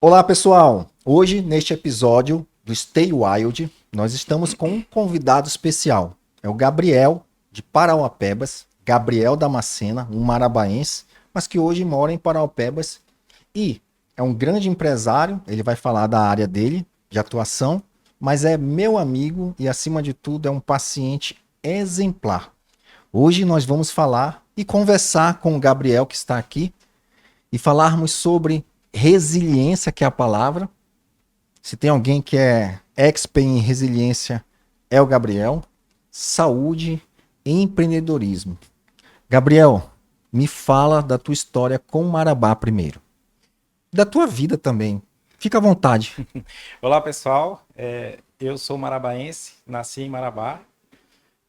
Olá, pessoal! Hoje, neste episódio do Stay Wild, nós estamos com um convidado especial. É o Gabriel, de Parauapebas, Gabriel Damascena, um marabaense, mas que hoje mora em Parauapebas e é um grande empresário. Ele vai falar da área dele, de atuação, mas é meu amigo e, acima de tudo, é um paciente exemplar. Hoje nós vamos falar e conversar com o Gabriel, que está aqui, e falarmos sobre resiliência, que é a palavra. Se tem alguém que é expert em resiliência, é o Gabriel. Saúde e empreendedorismo. Gabriel, me fala da tua história com o Marabá primeiro. Da tua vida também. Fica à vontade. Olá pessoal, eu sou marabaense, nasci em Marabá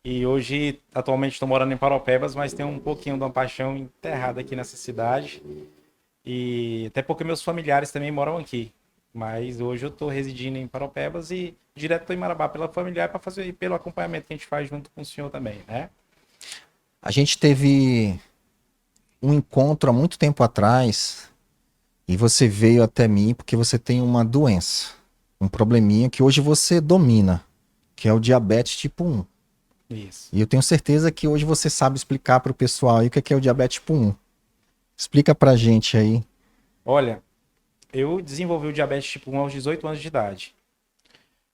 e hoje atualmente estou morando em Paraupebas, mas tenho um pouquinho de uma paixão enterrada aqui nessa cidade e até porque meus familiares também moram aqui, mas hoje eu estou residindo em Paraupebas e direto estou em Marabá pela familiar para fazer pelo acompanhamento que a gente faz junto com o senhor também, né? A gente teve um encontro há muito tempo atrás e você veio até mim porque você tem uma doença, um probleminha que hoje você domina, que é o diabetes tipo 1. Isso. E eu tenho certeza que hoje você sabe explicar para o pessoal aí o que é o diabetes tipo 1. Explica pra gente aí. Olha, eu desenvolvi o diabetes tipo 1 aos 18 anos de idade.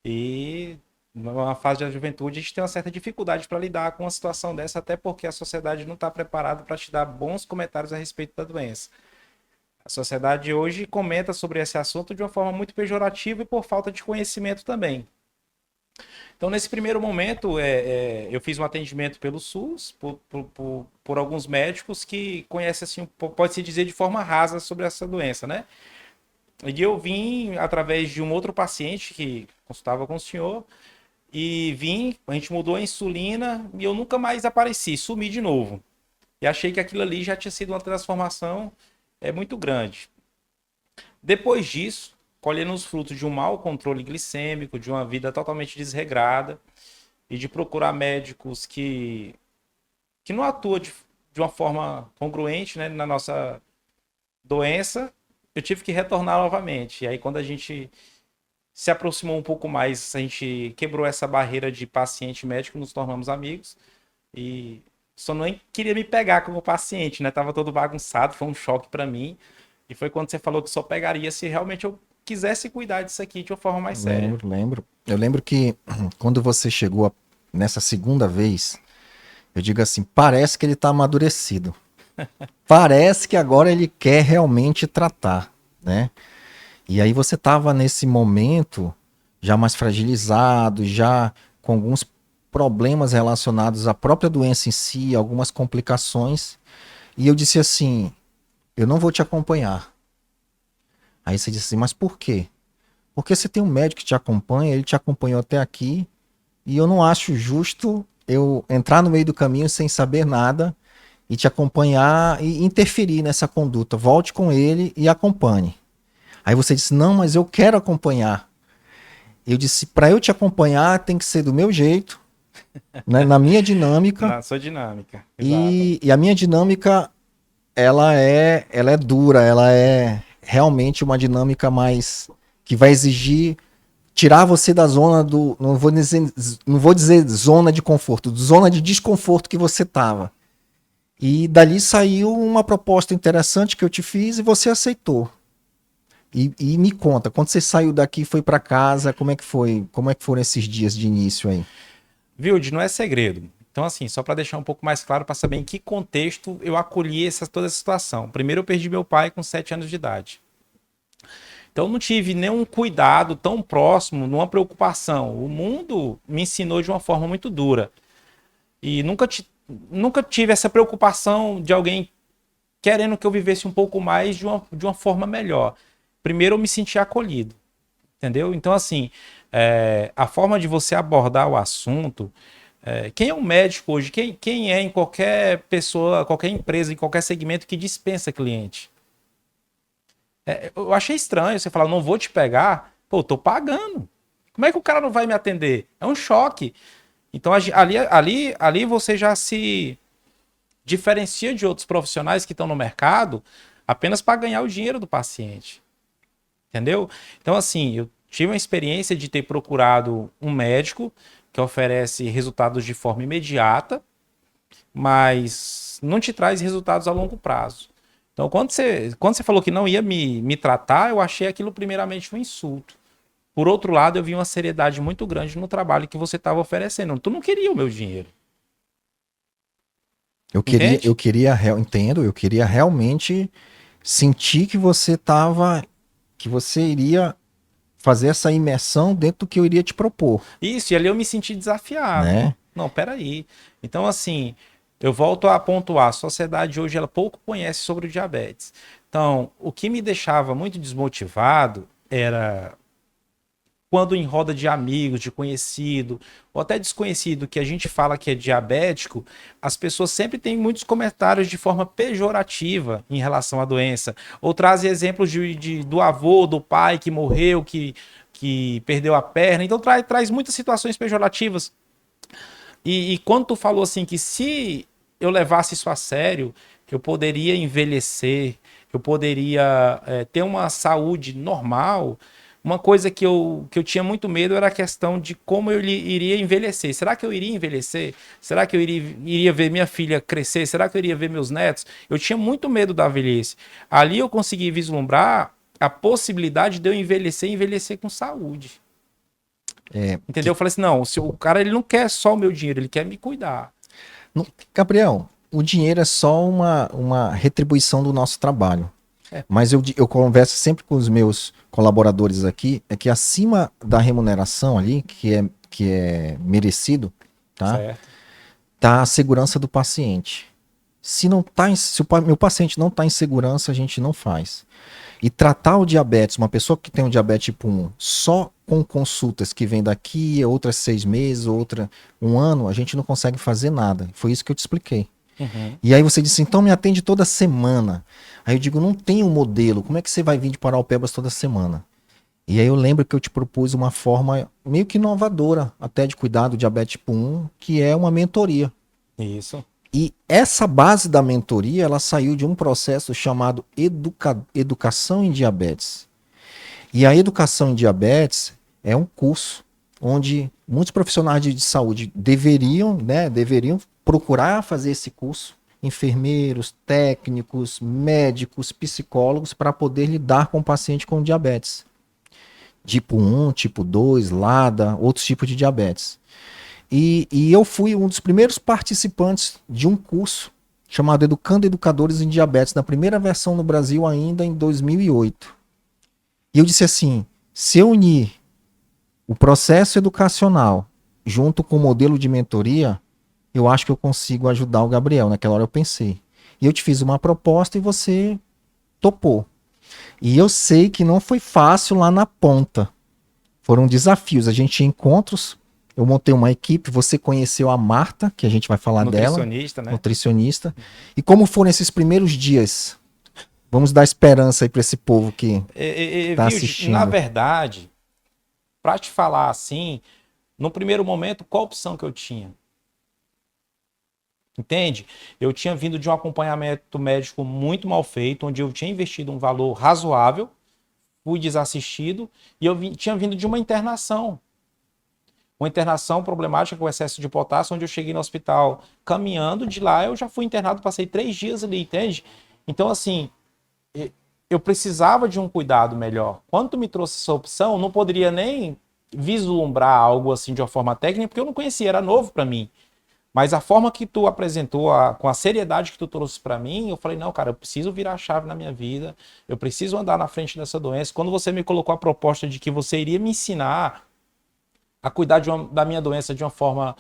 E numa fase da juventude, a gente tem uma certa dificuldade para lidar com uma situação dessa, até porque a sociedade não está preparada para te dar bons comentários a respeito da doença. A sociedade hoje comenta sobre esse assunto de uma forma muito pejorativa e por falta de conhecimento também. Então, nesse primeiro momento, eu fiz um atendimento pelo SUS, por alguns médicos que conhecem, assim, pode-se dizer de forma rasa sobre essa doença, né? E eu vim através de um outro paciente que consultava com o senhor, e vim, a gente mudou a insulina e eu nunca mais apareci, sumi de novo. E achei que aquilo ali já tinha sido uma transformação muito grande. Depois disso, colhendo os frutos de um mau controle glicêmico, de uma vida totalmente desregrada e de procurar médicos que não atuam de uma forma congruente, né, na nossa doença, eu tive que retornar novamente. E aí, quando a gente se aproximou um pouco mais, a gente quebrou essa barreira de paciente e médico, nos tornamos amigos e só não queria me pegar como paciente, né? Tava todo bagunçado, foi um choque para mim. E foi quando você falou que só pegaria se realmente eu quisesse cuidar disso aqui de uma forma mais séria. Lembro. Eu lembro que quando você chegou nessa segunda vez, eu digo assim, parece que ele tá amadurecido. Parece que agora ele quer realmente tratar, né? E aí você tava nesse momento já mais fragilizado, já com alguns problemas relacionados à própria doença em si, algumas complicações. E eu disse assim, eu não vou te acompanhar. Aí você disse assim, mas por quê? Porque você tem um médico que te acompanha, ele te acompanhou até aqui, e eu não acho justo eu entrar no meio do caminho sem saber nada e te acompanhar e interferir nessa conduta. Volte com ele e acompanhe. Aí você disse: "Não, mas eu quero acompanhar". Eu disse: "Para eu te acompanhar tem que ser do meu jeito, né, na minha dinâmica, Na sua dinâmica. Exato. e a minha dinâmica ela é dura, ela é realmente uma dinâmica mais que vai exigir tirar você da zona do, não vou dizer zona de conforto, zona de desconforto que você tava. E dali saiu uma proposta interessante que eu te fiz e você aceitou. E me conta, quando você saiu daqui e foi para casa, como é que foi? Como é que foram esses dias de início aí? Vilde, não é segredo. Então, assim, só para deixar um pouco mais claro, para saber em que contexto eu acolhi toda essa situação. Primeiro, eu perdi meu pai com 7 anos de idade. Então, eu não tive nenhum cuidado tão próximo, numa preocupação. O mundo me ensinou de uma forma muito dura. E nunca tive essa preocupação de alguém querendo que eu vivesse um pouco mais de uma forma melhor. Primeiro, eu me senti acolhido, entendeu? Então, assim, a forma de você abordar o assunto. Quem é um médico hoje? Quem é em qualquer pessoa, qualquer empresa, em qualquer segmento que dispensa cliente? Eu achei estranho você falar, não vou te pegar. Pô, eu tô pagando. Como é que o cara não vai me atender? É um choque. Então, ali você já se diferencia de outros profissionais que estão no mercado apenas para ganhar o dinheiro do paciente. Entendeu? Então, assim, eu tive uma experiência de ter procurado um médico que oferece resultados de forma imediata, mas não te traz resultados a longo prazo. Então, quando você falou que não ia me tratar, eu achei aquilo primeiramente um insulto. Por outro lado, eu vi uma seriedade muito grande no trabalho que você estava oferecendo. Tu não queria o meu dinheiro, entende? Entendo, eu queria realmente sentir que você tava, que você iria fazer essa imersão dentro do que eu iria te propor, Isso, e ali eu me senti desafiado. né? Não, peraí. Então, assim, eu volto a pontuar. A sociedade hoje, ela pouco conhece sobre o diabetes. Então, o que me deixava muito desmotivado era quando em roda de amigos, de conhecido, ou até desconhecido, que a gente fala que é diabético, as pessoas sempre têm muitos comentários de forma pejorativa em relação à doença. Ou trazem exemplos do avô, do pai que morreu, que perdeu a perna. Então traz muitas situações pejorativas. E quando tu falou assim que se eu levasse isso a sério, eu poderia envelhecer, eu poderia ter uma saúde normal. Uma coisa que eu tinha muito medo era a questão de como iria envelhecer. Será que eu iria envelhecer? Será que eu iria ver minha filha crescer? Será que eu iria ver meus netos? Eu tinha muito medo da velhice. Ali eu consegui vislumbrar a possibilidade de eu envelhecer e envelhecer com saúde. É, Entendeu? Eu falei assim, não, se o cara ele não quer só o meu dinheiro, ele quer me cuidar. Gabriel, o dinheiro é só uma retribuição do nosso trabalho. É, Mas eu converso sempre com os meus colaboradores aqui, é que acima da remuneração ali, que é merecido, tá? certo. Tá a segurança do paciente. Se não tá, se meu paciente não está em segurança, a gente não faz. E tratar o diabetes, uma pessoa que tem um diabetes tipo 1, só com consultas que vem daqui, outras 6 meses, outra um ano, a gente não consegue fazer nada. Foi isso que eu te expliquei. Uhum. E aí você disse, então me atende toda semana. Aí eu digo, não tem um modelo, como é que você vai vir de Paraupebas toda semana? E aí eu lembro que eu te propus uma forma meio que inovadora, até de cuidar do diabetes tipo 1, que é uma mentoria. Isso. E essa base da mentoria, ela saiu de um processo chamado Educação em Diabetes. E a Educação em Diabetes é um curso onde muitos profissionais de saúde deveriam procurar fazer esse curso. Enfermeiros, técnicos, médicos, psicólogos, para poder lidar com o paciente com diabetes. Tipo 1, tipo 2, LADA, outros tipos de diabetes. E eu fui um dos primeiros participantes de um curso chamado Educando Educadores em Diabetes, na primeira versão no Brasil ainda em 2008. E eu disse assim, se eu unir o processo educacional junto com o modelo de mentoria, eu acho que eu consigo ajudar o Gabriel. Naquela hora eu pensei. E eu te fiz uma proposta e você topou. E eu sei que não foi fácil lá na ponta. Foram desafios. A gente tinha encontros. Eu montei uma equipe. Você conheceu a Marta, que a gente vai falar dela. Nutricionista, né? Nutricionista. E como foram esses primeiros dias? Vamos dar esperança aí para esse povo que está assistindo. Na verdade, para te falar assim, no primeiro momento, qual a opção que eu tinha? Entende? Eu tinha vindo de um acompanhamento médico muito mal feito, onde eu tinha investido um valor razoável, fui desassistido, e tinha vindo de uma internação. Uma internação problemática com excesso de potássio, onde eu cheguei no hospital caminhando, de lá eu já fui internado, passei 3 dias ali, entende? Então, assim, eu precisava de um cuidado melhor. Quando tu me trouxe essa opção, eu não poderia nem vislumbrar algo assim de uma forma técnica, porque eu não conhecia, era novo para mim. Mas a forma que tu apresentou, com a seriedade que tu trouxe para mim, eu falei, não, cara, eu preciso virar a chave na minha vida, eu preciso andar na frente dessa doença. Quando você me colocou a proposta de que você iria me ensinar a cuidar da minha doença de uma forma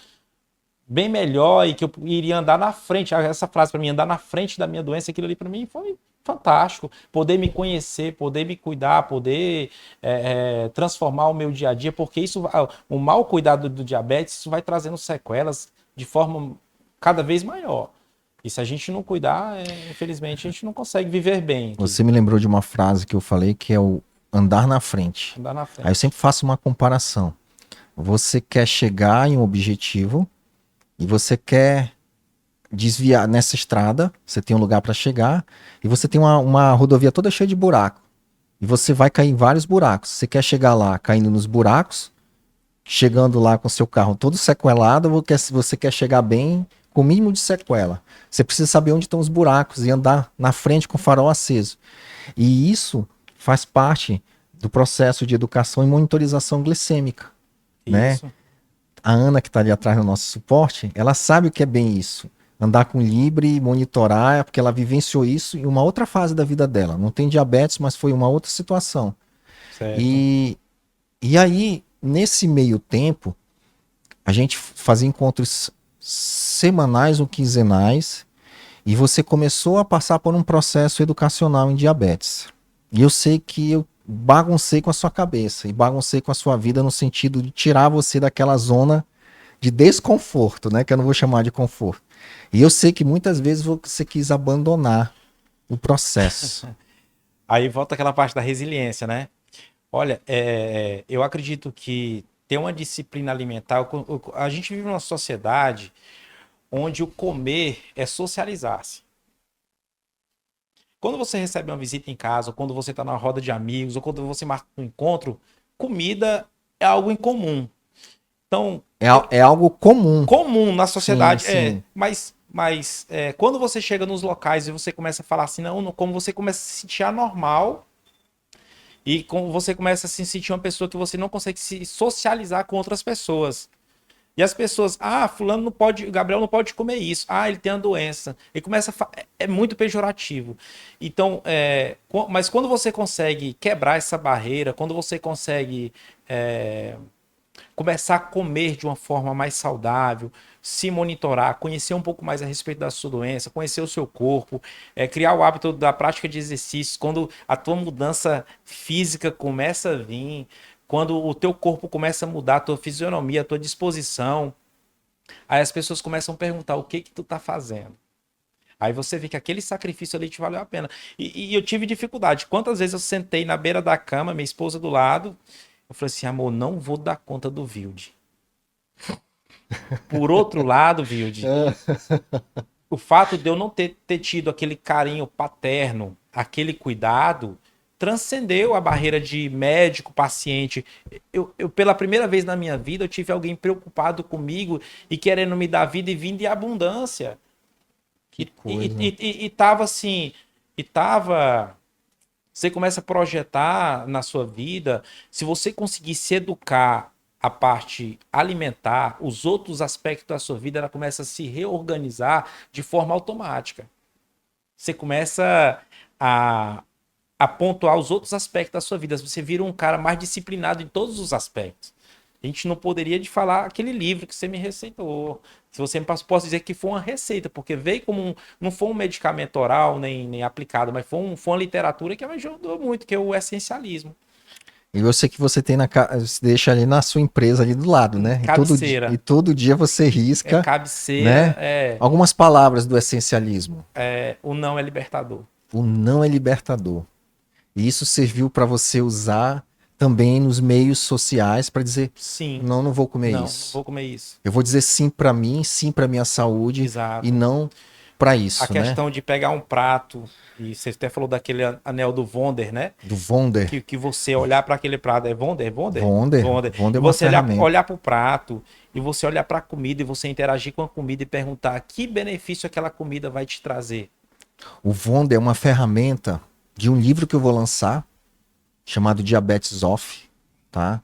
bem melhor e que eu iria andar na frente, essa frase para mim, andar na frente da minha doença, aquilo ali para mim foi fantástico. Poder me conhecer, poder me cuidar, poder transformar o meu dia a dia, porque isso, o mau cuidado do diabetes, isso vai trazendo sequelas de forma cada vez maior. E se a gente não cuidar, infelizmente, a gente não consegue viver bem. Você me lembrou de uma frase que eu falei que é o andar na frente. Andar na frente. Aí eu sempre faço uma comparação. Você quer chegar em um objetivo e você quer desviar nessa estrada, você tem um lugar para chegar e você tem uma rodovia toda cheia de buraco. e você vai cair em vários buracos. Você quer chegar lá caindo nos buracos, chegando lá com seu carro todo sequelado, ou você quer chegar bem com o mínimo de sequela. Você precisa saber onde estão os buracos e andar na frente com o farol aceso. E isso faz parte do processo de educação e monitorização glicêmica, né? Isso. A Ana, que está ali atrás no nosso suporte, ela sabe o que é bem isso. Andar com Libre, monitorar, é porque ela vivenciou isso em uma outra fase da vida dela. Não tem diabetes, mas foi uma outra situação. Certo. E aí, nesse meio tempo, a gente fazia encontros semanais ou quinzenais e você começou a passar por um processo educacional em diabetes. E eu sei que eu baguncei com a sua cabeça e baguncei com a sua vida no sentido de tirar você daquela zona de desconforto, né? Que eu não vou chamar de conforto. E eu sei que muitas vezes você quis abandonar o processo. Aí volta aquela parte da resiliência, né? Olha, eu acredito que ter uma disciplina alimentar, a gente vive numa sociedade onde o comer é socializar-se. Quando você recebe uma visita em casa, ou quando você está na roda de amigos, ou quando você marca um encontro, comida é algo incomum. Então, É algo comum. comum na Sim, sociedade, sim. mas quando você chega nos locais e você começa a falar assim, não, como você começa a se sentir anormal, e como você começa a se sentir uma pessoa que você não consegue se socializar com outras pessoas. E as pessoas, fulano não pode, Gabriel não pode comer isso. Ele tem uma doença. E começa é muito pejorativo. Então, mas quando você consegue quebrar essa barreira, quando você consegue começar a comer de uma forma mais saudável, se monitorar, conhecer um pouco mais a respeito da sua doença, conhecer o seu corpo, criar o hábito da prática de exercícios, quando a tua mudança física começa a vir, quando o teu corpo começa a mudar, a tua fisionomia, a tua disposição, aí as pessoas começam a perguntar o que que tu tá fazendo. Aí você vê que aquele sacrifício ali te valeu a pena. E eu tive dificuldade. Quantas vezes eu sentei na beira da cama, minha esposa do lado, eu falei assim, amor, não vou dar conta do Vilde. Por outro lado, Vilde, o fato de eu não ter tido aquele carinho paterno, aquele cuidado, transcendeu a barreira de médico-paciente. Pela primeira vez na minha vida, eu tive alguém preocupado comigo e querendo me dar vida e vinda em abundância. Que coisa. E tava assim, e tava. Você começa a projetar na sua vida, se você conseguir se educar a parte alimentar, os outros aspectos da sua vida, ela começa a se reorganizar de forma automática. Você começa a, a pontuar os outros aspectos da sua vida. Você vira um cara mais disciplinado em todos os aspectos. A gente não poderia de falar aquele livro que você me receitou. Se você me passou, posso dizer que foi uma receita, porque veio como não foi um medicamento oral nem aplicado, mas foi uma literatura que me ajudou muito, que é o essencialismo. E eu sei que você tem você deixa ali na sua empresa ali do lado, né? E Cabeceira. todo dia você risca, Cabeceira, né? Algumas palavras do essencialismo. o não é libertador. O não é libertador. E isso serviu para você usar também nos meios sociais para dizer, Sim. não, não vou comer Não, isso. não vou comer isso. Eu vou dizer sim para mim, sim para minha saúde. Exato. E não para A isso, né? questão de pegar um prato, e você até falou daquele anel do Wonder, né? Do Wonder. Que você olhar para aquele prato, é Wonder? Wonder E é uma você ferramenta. olhar para o prato, e você olhar para a comida, e você interagir com a comida e perguntar que benefício aquela comida vai te trazer. O Wonder é uma ferramenta de um livro que eu vou lançar, chamado Diabetes Off, tá?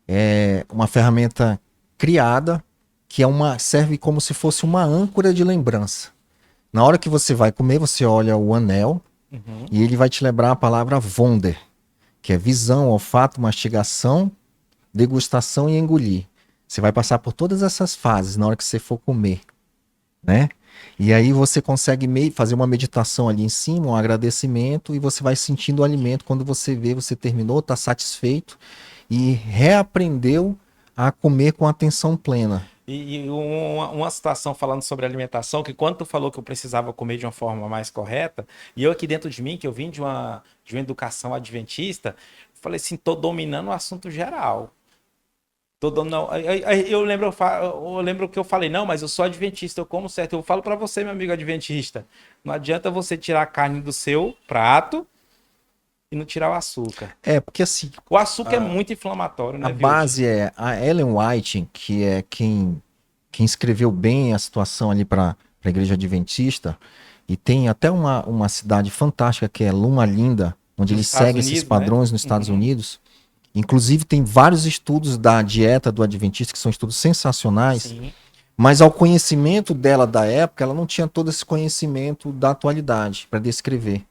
É uma ferramenta criada que serve como se fosse uma âncora de lembrança. Na hora que você vai comer, você olha o anel e ele vai te lembrar a palavra Wonder, que é visão, olfato, mastigação, degustação e engolir. Você vai passar por todas essas fases na hora que você for comer, né? E aí você consegue fazer uma meditação ali em cima, um agradecimento, e você vai sentindo o alimento. Quando você vê, você terminou, está satisfeito e reaprendeu a comer com atenção plena. E uma situação falando sobre alimentação, que quando tu falou que eu precisava comer de uma forma mais correta, e eu aqui dentro de mim, que eu vim de uma educação adventista, falei assim, tô dominando o assunto geral. Eu lembro que eu falei, não, mas eu sou adventista, eu como certo. Eu falo para você, meu amigo adventista, não adianta você tirar a carne do seu prato e não tirar o açúcar. Porque assim, O açúcar é muito inflamatório, a né, Vilde? base é a Ellen White, que é quem escreveu bem a situação ali para a Igreja Adventista, e tem até uma cidade fantástica que é Luma Linda, onde Nos ele Estados segue esses Unidos, né? padrões nos Estados Uhum, Unidos. Inclusive, tem vários estudos da dieta do Adventista que são estudos sensacionais, sim. mas ao conhecimento dela da época, ela não tinha todo esse conhecimento da atualidade para descrever.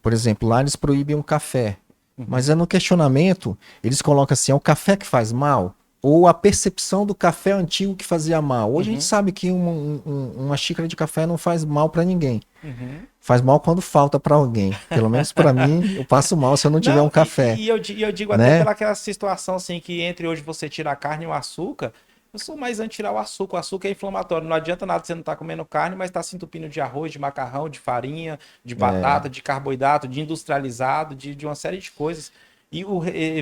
Por exemplo, lá eles proíbem o café. Mas Uhum, é no questionamento, eles colocam assim: é o café que faz mal? Ou a percepção do café antigo que fazia mal? Hoje a gente uhum, sabe que uma xícara de café não faz mal para ninguém. uhum. Faz mal quando falta para alguém. Pelo menos para mim, eu passo mal se eu não tiver um Não, café, e eu digo até né? pelaquela situação assim que entre hoje você tira a carne e o açúcar, eu sou mais anti tirar o açúcar. O açúcar é inflamatório. Não adianta nada você não estar comendo carne, mas está se entupindo de arroz, de macarrão, de farinha, de É, batata, de carboidrato, de industrializado, de uma série de coisas. E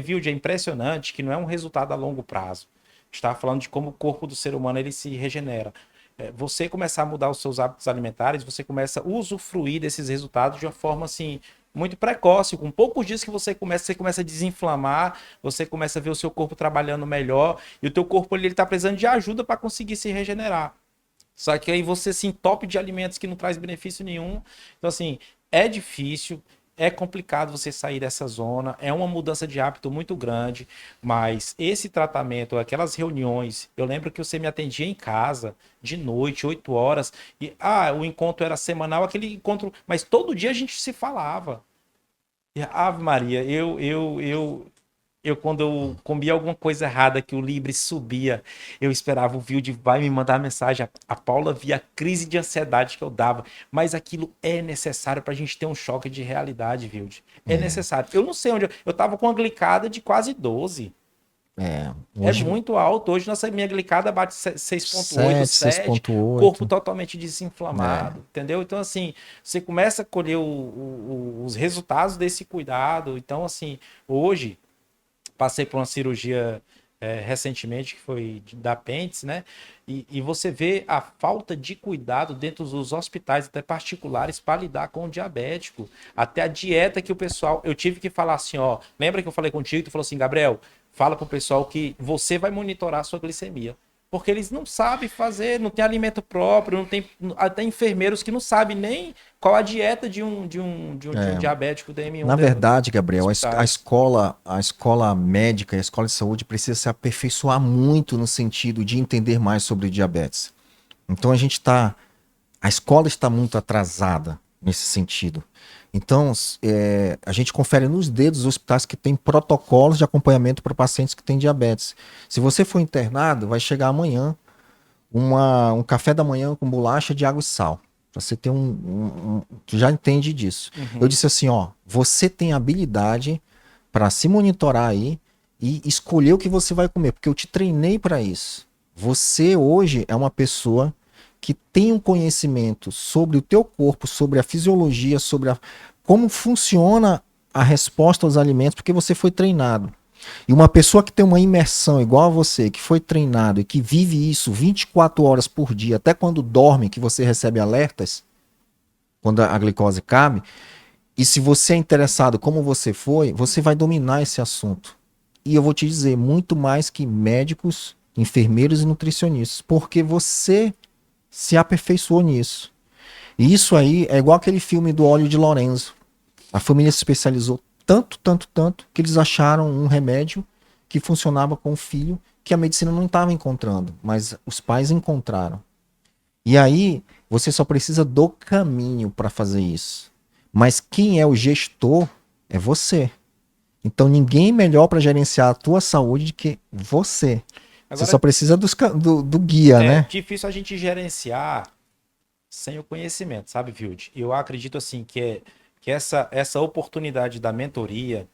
Vilde, é impressionante que não é um resultado a longo prazo. Está falando de como o corpo do ser humano ele se regenera. Você começar a mudar os seus hábitos alimentares, você começa a usufruir desses resultados de uma forma assim muito precoce. Com poucos dias que você começa a desinflamar, você começa a ver o seu corpo trabalhando melhor e o teu corpo ele está precisando de ajuda para conseguir se regenerar. Só que aí você se entope de alimentos que não traz benefício nenhum. Então, assim, é difícil, é complicado você sair dessa zona, é uma mudança de hábito muito grande, mas esse tratamento, aquelas reuniões, eu lembro que você me atendia em casa, de noite, 8 horas, e o encontro era semanal, aquele encontro, mas todo dia a gente se falava. E, Ave Maria, eu, quando eu comia alguma coisa errada, que o Libre subia, eu esperava o Vilde vai me mandar mensagem. A Paula via a crise de ansiedade que eu dava. Mas aquilo é necessário para a gente ter um choque de realidade, Vilde. É é, necessário. Eu não sei onde. Eu tava com uma glicada de quase 12. É hoje muito alto. Hoje nossa minha glicada bate 6,8, 7, 7, corpo 6,8. totalmente É, desinflamado, entendeu? Então, assim, você começa a colher os resultados desse cuidado. Então, assim, hoje passei por uma cirurgia recentemente, que foi da apêndice, né? E você vê a falta de cuidado dentro dos hospitais, até particulares, para lidar com o diabético. Até a dieta que o pessoal. Eu tive que falar assim, ó. Lembra que eu falei contigo? Tu falou assim, Gabriel, fala pro pessoal que você vai monitorar a sua glicemia. Porque eles não sabem fazer, não tem alimento próprio, não tem até enfermeiros que não sabem nem qual a dieta de um é. diabético DM1 Na verdade, dos Gabriel, hospitais. a escola médica e a escola de saúde precisa se aperfeiçoar muito no sentido de entender mais sobre diabetes. Então a escola está muito atrasada nesse sentido. Então, a gente confere nos dedos os hospitais que têm protocolos de acompanhamento para pacientes que têm diabetes. Se você for internado, vai chegar amanhã um café da manhã com bolacha de água e sal. Pra você ter tu já entende disso. Eu Uhum. disse assim, ó, você tem habilidade para se monitorar aí e escolher o que você vai comer, porque eu te treinei para isso. Você hoje é uma pessoa que tem um conhecimento sobre o teu corpo, sobre a fisiologia, como funciona a resposta aos alimentos, porque você foi treinado. E uma pessoa que tem uma imersão igual a você, que foi treinado e que vive isso 24 horas por dia, até quando dorme, que você recebe alertas, quando a glicose cabe, e se você é interessado como você foi, você vai dominar esse assunto. E eu vou te dizer, muito mais que médicos, enfermeiros e nutricionistas, porque você se aperfeiçoou nisso. E isso aí é igual aquele filme do Óleo de Lorenzo. A família se especializou tanto, tanto, tanto, que eles acharam um remédio que funcionava com o filho, que a medicina não estava encontrando, mas os pais encontraram. E aí, você só precisa do caminho para fazer isso. Mas quem é o gestor é você. Então, ninguém melhor para gerenciar a tua saúde do que você. Você só Agora, precisa do guia, é né? difícil a gente gerenciar sem o conhecimento, sabe, Vilde? Eu acredito, assim, que essa oportunidade da mentoria,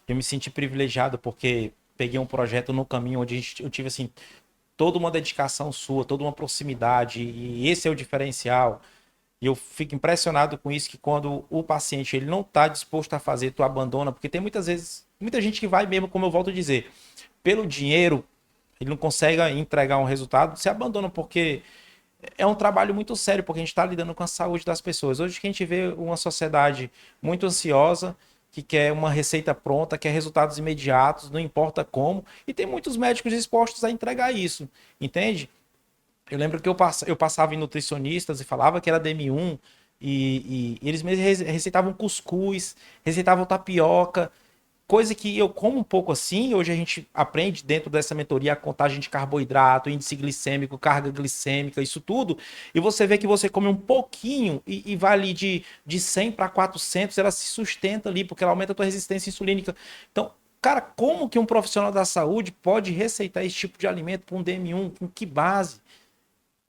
eu me senti privilegiado porque peguei um projeto no caminho onde eu tive, assim, toda uma dedicação sua, toda uma proximidade, e esse é o diferencial. E eu fico impressionado com isso, que quando o paciente ele não está disposto a fazer, tu abandona, porque tem muitas vezes, muita gente que vai mesmo, como eu volto a dizer, pelo dinheiro, ele não consegue entregar um resultado, se abandona, porque é um trabalho muito sério, porque a gente está lidando com a saúde das pessoas. Hoje que a gente vê uma sociedade muito ansiosa, que quer uma receita pronta, quer resultados imediatos, não importa como, e tem muitos médicos dispostos a entregar isso, entende? Eu lembro que eu passava em nutricionistas e falava que era DM1 e eles me receitavam cuscuz, receitavam tapioca, coisa que eu como um pouco assim. Hoje a gente aprende dentro dessa mentoria a contagem de carboidrato, índice glicêmico, carga glicêmica, isso tudo. E você vê que você come um pouquinho e vai ali de 100 para 400, ela se sustenta ali, porque ela aumenta a tua resistência insulínica. Então, cara, como que um profissional da saúde pode receitar esse tipo de alimento para um DM1? Com que base?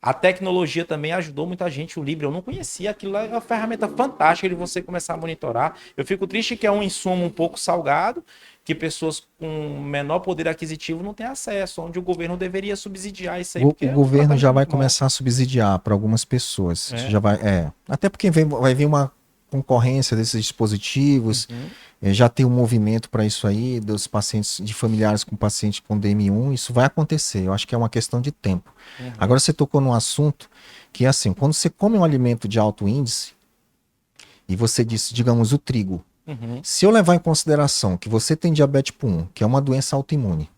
A tecnologia também ajudou muita gente. O Libre, eu não conhecia. Aquilo lá é uma ferramenta fantástica de você começar a monitorar. Eu fico triste que é um insumo um pouco salgado, que pessoas com menor poder aquisitivo não têm acesso, onde o governo deveria subsidiar isso aí. O, Porque o é um governo já tratamento vai muito bom. começar a subsidiar para algumas pessoas. Isso É. já vai, até porque vai vir uma concorrência desses dispositivos. Uhum. Já tem um movimento para isso aí, dos pacientes, de familiares com paciente com DM1, isso vai acontecer, eu acho que é uma questão de tempo. Uhum. Agora você tocou num assunto que é assim, quando você come um alimento de alto índice, e você disse, digamos, o trigo, Uhum. se eu levar em consideração que você tem diabetes tipo 1, que é uma doença autoimune,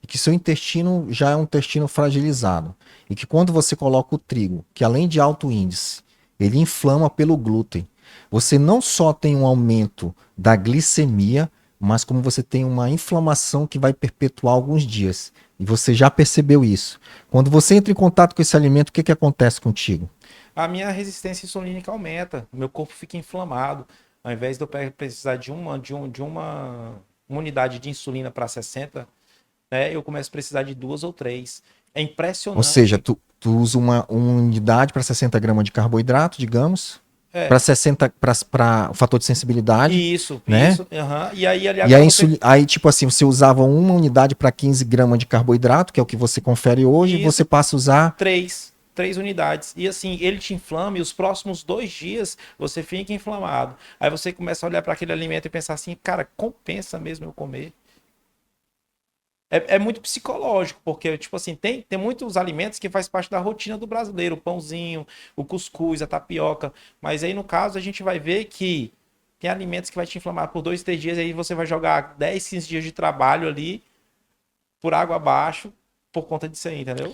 e que seu intestino já é um intestino fragilizado, e que quando você coloca o trigo, que além de alto índice, ele inflama pelo glúten, você não só tem um aumento da glicemia, mas como você tem uma inflamação que vai perpetuar alguns dias. E você já percebeu isso. Quando você entra em contato com esse alimento, o que, que acontece contigo? A minha resistência insulínica aumenta, o meu corpo fica inflamado. Ao invés de eu precisar de uma unidade de insulina para 60, né, eu começo a precisar de 2 ou 3. É Ou seja, impressionante. tu usa uma unidade para 60 gramas de carboidrato, digamos, É, para 60 para o fator de sensibilidade, isso, né? isso. Uhum. E aí, ali E agora você. aí, tipo assim, você usava uma unidade para 15 gramas de carboidrato, que é o que você confere hoje, e você Isso, passa a usar. 3 unidades. E assim, ele te inflama e os próximos 2 dias você fica inflamado. Aí você começa a olhar para aquele alimento e pensar assim, cara, compensa mesmo eu comer? É muito psicológico, porque, tipo assim, tem muitos alimentos que faz parte da rotina do brasileiro, o pãozinho, o cuscuz, a tapioca. Mas aí, no caso, a gente vai ver que tem alimentos que vai te inflamar por 2, 3 dias, aí você vai jogar 10, 15 dias de trabalho ali por água abaixo por conta disso aí, entendeu?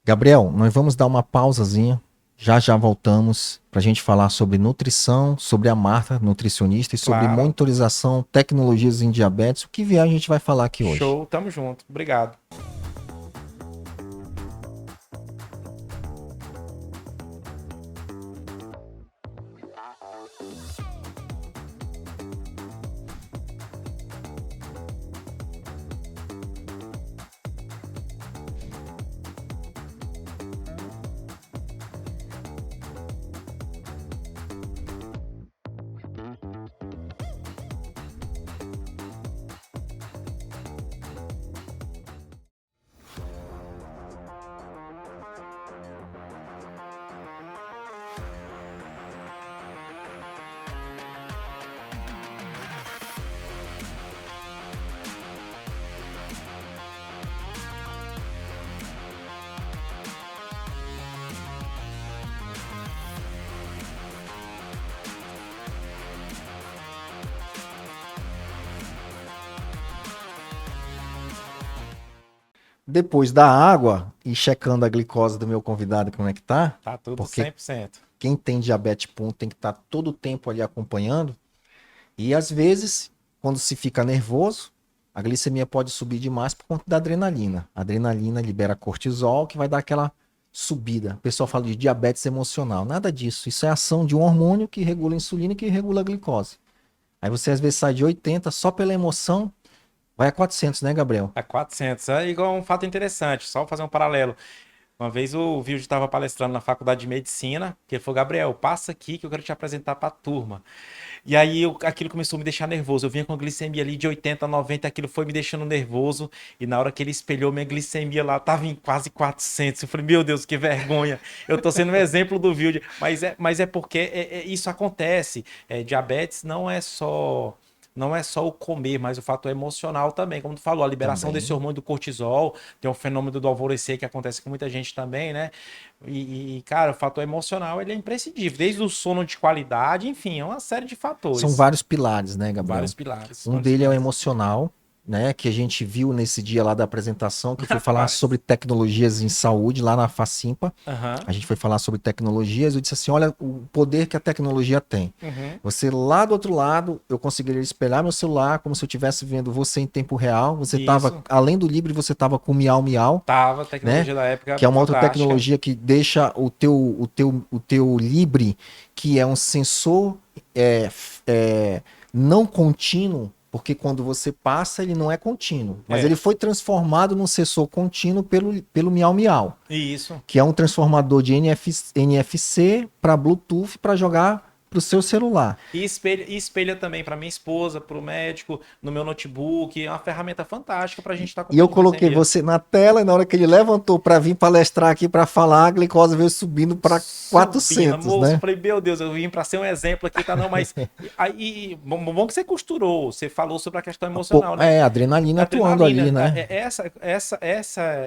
Gabriel, nós vamos dar uma pausazinha. Já já voltamos para a gente falar sobre nutrição, sobre a Marta, nutricionista, e sobre Claro. monitorização, tecnologias em diabetes. O que vier a gente vai falar aqui hoje. Show, tamo junto. Obrigado. Depois da água e checando a glicose do meu convidado como é que tá, Tá tudo porque 100%. quem tem diabetes tipo 1 tem que estar todo o tempo ali acompanhando. E às vezes, quando se fica nervoso, a glicemia pode subir demais por conta da adrenalina. A adrenalina libera cortisol, que vai dar aquela subida. O pessoal fala de diabetes emocional. Nada disso. Isso é ação de um hormônio que regula a insulina e que regula a glicose. Aí você às vezes sai de 80 só pela emoção, vai a 400, né, Gabriel? A 400. É igual um fato interessante, só fazer um paralelo. Uma vez o Vilde estava palestrando na faculdade de medicina, que ele falou, Gabriel, passa aqui que eu quero te apresentar para a turma. E aí aquilo começou a me deixar nervoso. Eu vinha com a glicemia ali de 80, 90, aquilo foi me deixando nervoso. E na hora que ele espelhou minha glicemia lá, tava em quase 400. Eu falei, meu Deus, que vergonha. Eu tô sendo um exemplo do Vilde. Mas é porque isso acontece. Diabetes não é só não é só o comer, mas o fator emocional também. Como tu falou, a liberação Também. desse hormônio do cortisol, tem um fenômeno do alvorecer que acontece com muita gente também, né? Cara, o fator emocional, ele é imprescindível. Desde o sono de qualidade, enfim, é uma série de São fatores. vários pilares, né, Gabriel? Vários pilares. Um Vários dele é o pilares. emocional, né, que a gente viu nesse dia lá da apresentação, que eu fui falar Rapaz. sobre tecnologias em saúde lá na Facimpa. Aham. A gente foi falar sobre tecnologias, eu disse assim, olha o poder que a tecnologia tem. Uhum. Você lá do outro lado, eu conseguiria espelhar meu celular como se eu estivesse vendo você em tempo real. Você estava, Isso. além do livre, você estava com o Miau Miau, Tava, a né? tecnologia da época Que é uma outra fantástica. tecnologia que deixa o teu Libre, que é um sensor não contínuo, porque quando você passa ele não é contínuo, mas É. ele foi transformado num sensor contínuo pelo Miau Miau, Isso. que é um transformador de NFC para Bluetooth para jogar para o seu celular. E espelha também para minha esposa, para o médico, no meu notebook. É uma ferramenta fantástica para a gente estar E eu acompanhando coloquei glicemia. você na tela e na hora que ele levantou para vir palestrar aqui para falar, a glicose veio subindo para Subindo, 400, moço, né? falei, meu Deus, eu vim para ser um exemplo aqui, tá? Não, mas aí, bom que você costurou, você falou sobre a questão Pô, emocional, né? adrenalina atuando ali, Adrenalina, né?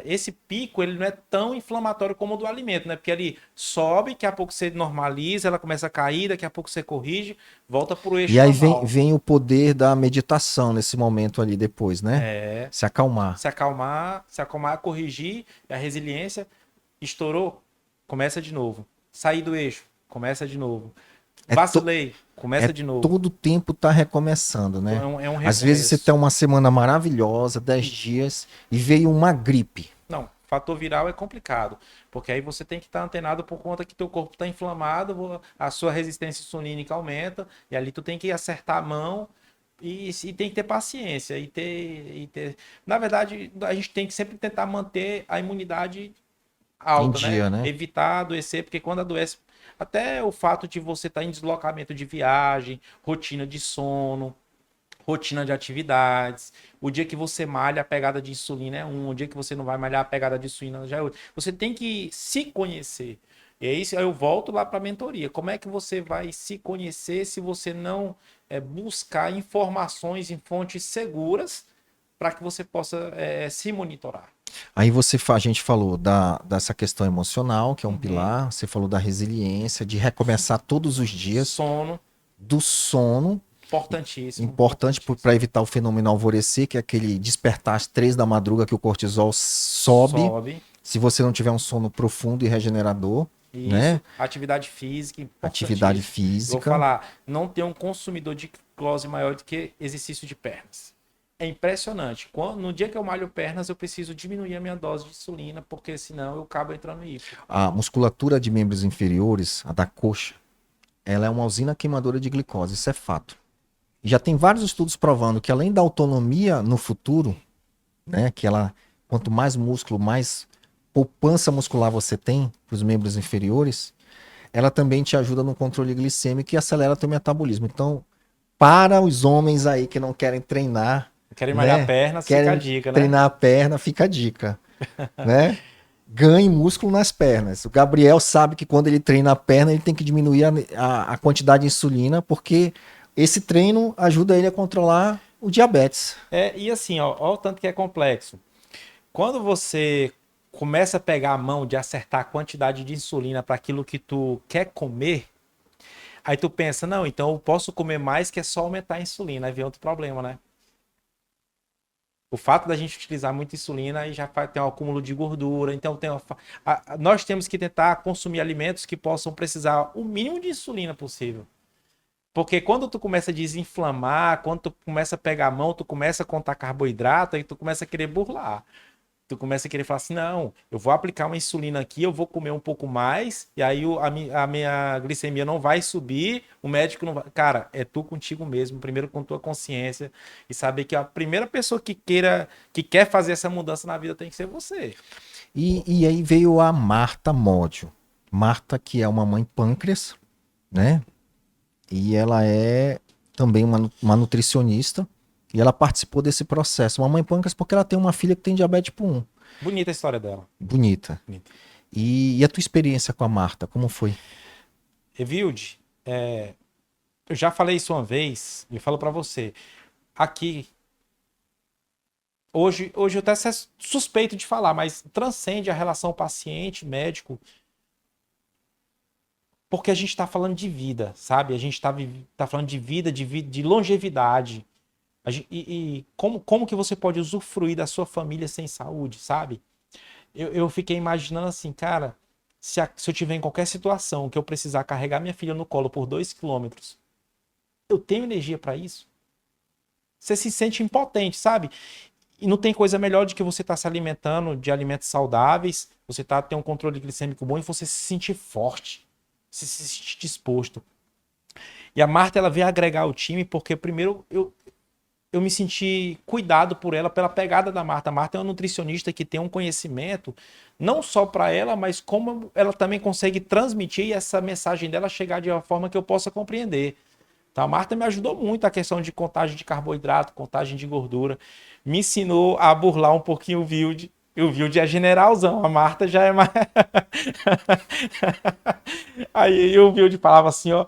esse pico, ele não é tão inflamatório como o do alimento, né? Porque ali sobe, daqui a pouco você normaliza, ela começa a cair, daqui a pouco você corrige, volta pro E eixo aí vem, normal. vem o poder da meditação nesse momento ali depois, né? É, Se acalmar. se acalmar, corrigir, a resiliência, estourou, começa de novo. Sair do eixo, começa de novo. É, to- Vacilei, é começa de novo. todo tempo tá recomeçando, Então né? é um Às vezes você recomeço. tem uma semana maravilhosa, 10 dias, e veio uma gripe. Não, fator viral é complicado, porque aí você tem que estar antenado por conta que teu corpo está inflamado, a sua resistência insulínica aumenta, e ali tu tem que acertar a mão e tem que ter paciência e ter. Na verdade, a gente tem que sempre tentar manter a imunidade Em alta, né? dia, né? Evitar adoecer, porque quando adoece, até o fato de você estar em deslocamento de viagem, rotina de sono, rotina de atividades. O dia que você malha, a pegada de insulina é um. O dia que você não vai malhar, a pegada de insulina já é outro. Você tem que se conhecer. E aí eu volto lá para a mentoria. Como é que você vai se conhecer se você não buscar informações em fontes seguras para que você possa se monitorar? Aí a gente falou dessa questão emocional, que é um Uhum. pilar, você falou da resiliência, de recomeçar todos os dias, Sono, do sono, importantíssimo, importante importantíssimo. para evitar o fenômeno alvorecer, que é aquele despertar às 3 da madruga que o cortisol sobe, Sobe. se você não tiver um sono profundo e regenerador, Isso, né? atividade física, Atividade importantíssimo. Eu vou física. falar, não tem um consumidor de glicose maior do que exercício de pernas. É impressionante. No dia que eu malho pernas, eu preciso diminuir a minha dose de insulina, porque senão eu acabo entrando em hipo. A musculatura de membros inferiores, a da coxa, ela é uma usina queimadora de glicose, isso é fato. E já tem vários estudos provando que além da autonomia no futuro, né, que ela, quanto mais músculo, mais poupança muscular você tem para os membros inferiores, ela também te ajuda no controle glicêmico e acelera teu metabolismo. Então, para os homens aí que não querem treinar, Querem malhar né, pernas, fica a querem dica, né? treinar a perna, fica a dica, né? Ganhe músculo nas pernas. O Gabriel sabe que quando ele treina a perna, ele tem que diminuir a quantidade de insulina, porque esse treino ajuda ele a controlar o diabetes. E assim, ó o tanto que é complexo. Quando você começa a pegar a mão de acertar a quantidade de insulina para aquilo que tu quer comer, aí tu pensa, não, então eu posso comer mais que é só aumentar a insulina. Aí vem outro problema, né? O fato da gente utilizar muita insulina aí já tem um acúmulo de gordura. Então nós temos que tentar consumir alimentos que possam precisar o mínimo de insulina possível. Porque quando tu começa a desinflamar, quando tu começa a pegar a mão, tu começa a contar carboidrato, aí tu começa a querer burlar. Tu começa a querer falar assim, não, eu vou aplicar uma insulina aqui, eu vou comer um pouco mais, e aí a minha glicemia não vai subir, o médico não vai... Cara, é tu contigo mesmo, primeiro com tua consciência, e saber que a primeira pessoa que quer fazer essa mudança na vida tem que ser você. E aí veio a Marta Módio. Marta, que é uma mãe pâncreas, né? E ela é também uma nutricionista. E ela participou desse processo. Uma mãe pâncreas porque ela tem uma filha que tem diabetes tipo 1. Bonita a história dela. Bonita. Bonita. E a tua experiência com a Marta, como foi? Evilde, eu já falei isso uma vez, e falo pra você. aqui, hoje eu até suspeito de falar, mas transcende a relação paciente-médico, porque a gente está falando de vida, sabe? A gente tá falando de vida, de longevidade. E como que você pode usufruir da sua família sem saúde, sabe? Eu fiquei imaginando assim, cara, se eu tiver em qualquer situação que eu precisar carregar minha filha no colo por 2 quilômetros, eu tenho energia para isso? Você se sente impotente, sabe? E não tem coisa melhor de que você estar se alimentando de alimentos saudáveis, você ter um controle glicêmico bom e você se sentir forte, se sentir disposto. E a Marta, ela veio agregar o time porque, primeiro, eu me senti cuidado por ela, pela pegada da Marta. A Marta é uma nutricionista que tem um conhecimento, não só para ela, mas como ela também consegue transmitir essa mensagem dela chegar de uma forma que eu possa compreender. Então, a Marta me ajudou muito a questão de contagem de carboidrato, contagem de gordura. Me ensinou a burlar um pouquinho o Wilde. O Wilde é generalzão, a Marta já é mais. Aí o Wilde falava assim, ó,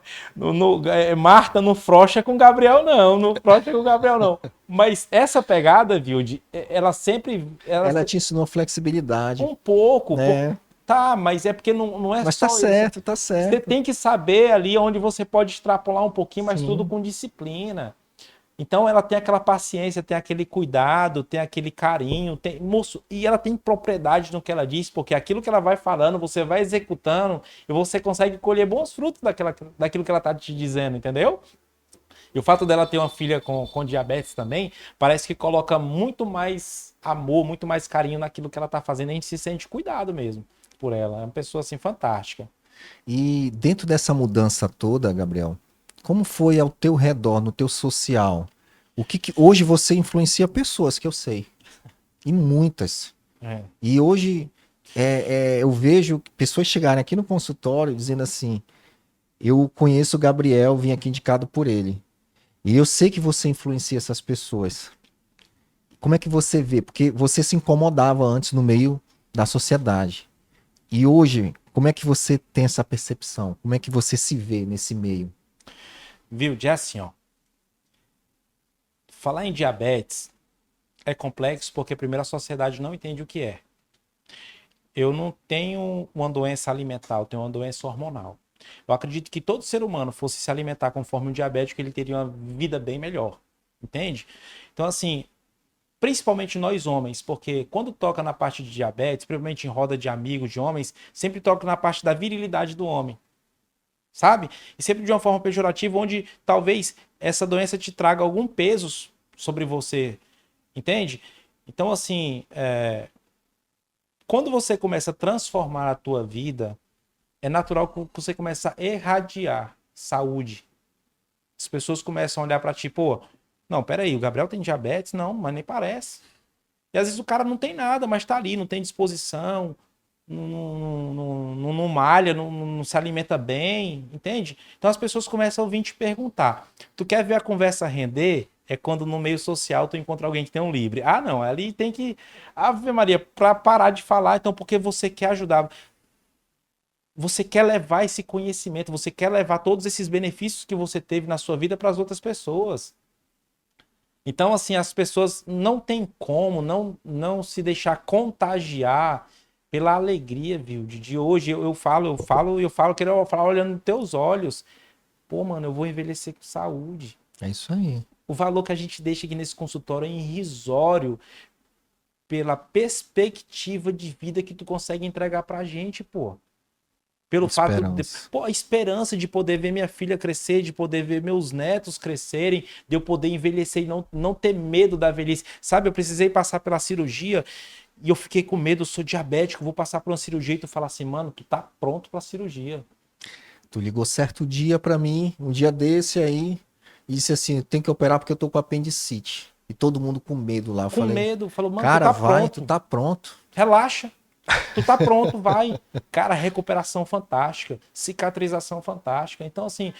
Marta não frouxa com o Gabriel não, não frouxa com o Gabriel não. Mas essa pegada, Wilde, ela sempre... Ela te ensinou flexibilidade, um pouco, né? Tá, mas é porque não é Mas só tá isso. certo, tá Você certo. tem que saber ali onde você pode extrapolar um pouquinho, mas tudo Sim. com disciplina. Então ela tem aquela paciência, tem aquele cuidado, tem aquele carinho, moço, e ela tem propriedade no que ela diz, porque aquilo que ela vai falando, você vai executando e você consegue colher bons frutos daquilo que ela tá te dizendo, entendeu? E o fato dela ter uma filha com diabetes também, parece que coloca muito mais amor, muito mais carinho naquilo que ela tá fazendo. A gente se sente cuidado mesmo por ela. É uma pessoa assim fantástica. E dentro dessa mudança toda, Gabriel, como foi ao teu redor, no teu social? O que hoje você influencia pessoas, que eu sei, e muitas. É. E hoje eu vejo pessoas chegarem aqui no consultório dizendo assim: eu conheço o Gabriel, vim aqui indicado por ele. E eu sei que você influencia essas pessoas. Como é que você vê? Porque você se incomodava antes no meio da sociedade. E hoje, como é que você tem essa percepção? Como é que você se vê nesse meio? Viu? De assim, ó. Falar em diabetes é complexo porque primeiro a sociedade não entende o que é. Eu não tenho uma doença alimentar, eu tenho uma doença hormonal. Eu acredito que todo ser humano fosse se alimentar conforme um diabético, ele teria uma vida bem melhor. Entende? Então, assim, principalmente nós homens, porque quando toca na parte de diabetes, principalmente em roda de amigos, de homens, sempre toca na parte da virilidade do homem, sabe? E sempre de uma forma pejorativa, onde talvez essa doença te traga algum peso sobre você, entende? Então, assim, quando você começa a transformar a tua vida, é natural que você comece a irradiar saúde. As pessoas começam a olhar pra ti, pô, não, peraí, o Gabriel tem diabetes? Não, mas nem parece. E às vezes o cara não tem nada, mas tá ali, não tem disposição, não malha, não se alimenta bem, entende? Então as pessoas começam a vir te perguntar. Tu quer ver a conversa render? É quando no meio social tu encontra alguém que tem um livre. Ah, não, ali tem que... Ave Maria, pra parar de falar, então porque você quer ajudar. Você quer levar esse conhecimento, você quer levar todos esses benefícios que você teve na sua vida para as outras pessoas. Então, assim, as pessoas não têm como não se deixar contagiar pela alegria, viu? De hoje eu falo, quero falar olhando nos teus olhos. Pô, mano, eu vou envelhecer com saúde. É isso aí. O valor que a gente deixa aqui nesse consultório é irrisório pela perspectiva de vida que tu consegue entregar pra gente, pô. Pelo fato de, Esperança. pô, a esperança de poder ver minha filha crescer, de poder ver meus netos crescerem, de eu poder envelhecer e não ter medo da velhice. Sabe, eu precisei passar pela cirurgia e eu fiquei com medo, eu sou diabético, vou passar por uma cirurgia e tu fala assim, mano, tu tá pronto pra cirurgia. Tu ligou certo dia pra mim, um dia desse aí, e disse assim: tem que operar porque eu tô com apendicite. E todo mundo com medo lá. Eu Com falei: medo, falou, mano, tu cara, tá vai, tu pronto, tá pronto. relaxa. Tu tá pronto, vai. Cara, recuperação fantástica, cicatrização fantástica. Então, assim,